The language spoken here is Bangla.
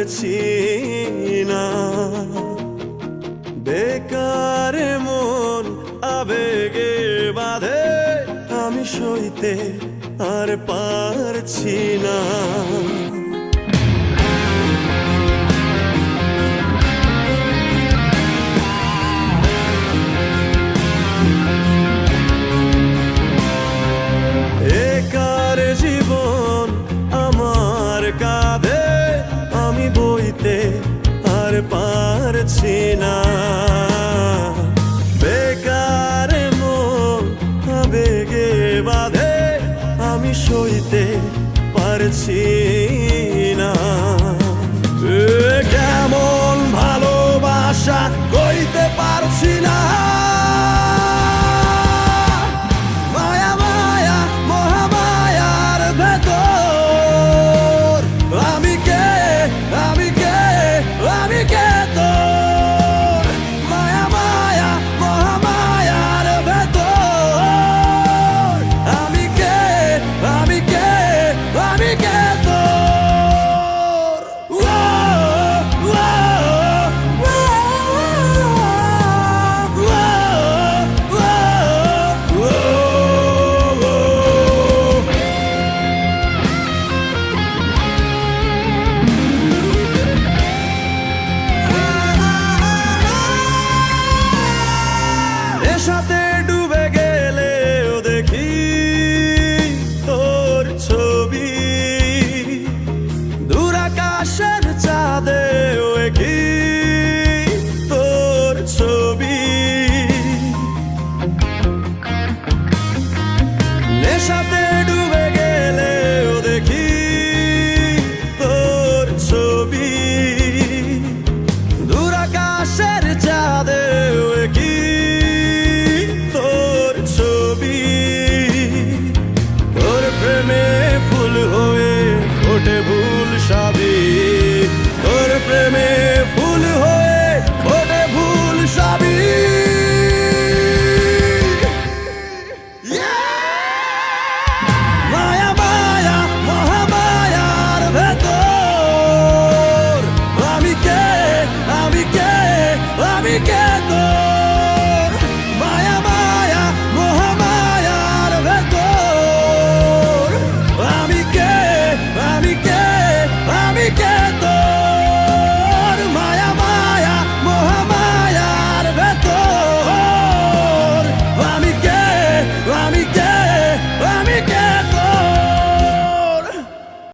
পারছি না। বেকার মন আবেগে বাঁধে, আমি সইতে আর পারছি না। একার জীবন আমার কাঁধে, আমি বইতে আর পারছি না। বেকার মন আবেগে বাঁধে, আমি সইতে পারছি না। কেমন ভালোবাসা কইতে পারছি না। সাথে ডুবে গেলেও দেখি তোর ছবি, দূর আকাশের চাঁদেও কি তোর ছবি। নেশাতে ডুবে গেলেও দেখি তোর ছবি, দূর আকাশের চাঁদেও কি ফুল হয়ে ফোটে ভুল সবই, তোর প্রেমে ফুল হয়ে ফোটে ভুল সবই। মায়া মায়া মহামায়ার ভেতর আমি কে, আমি কে, আমি কে।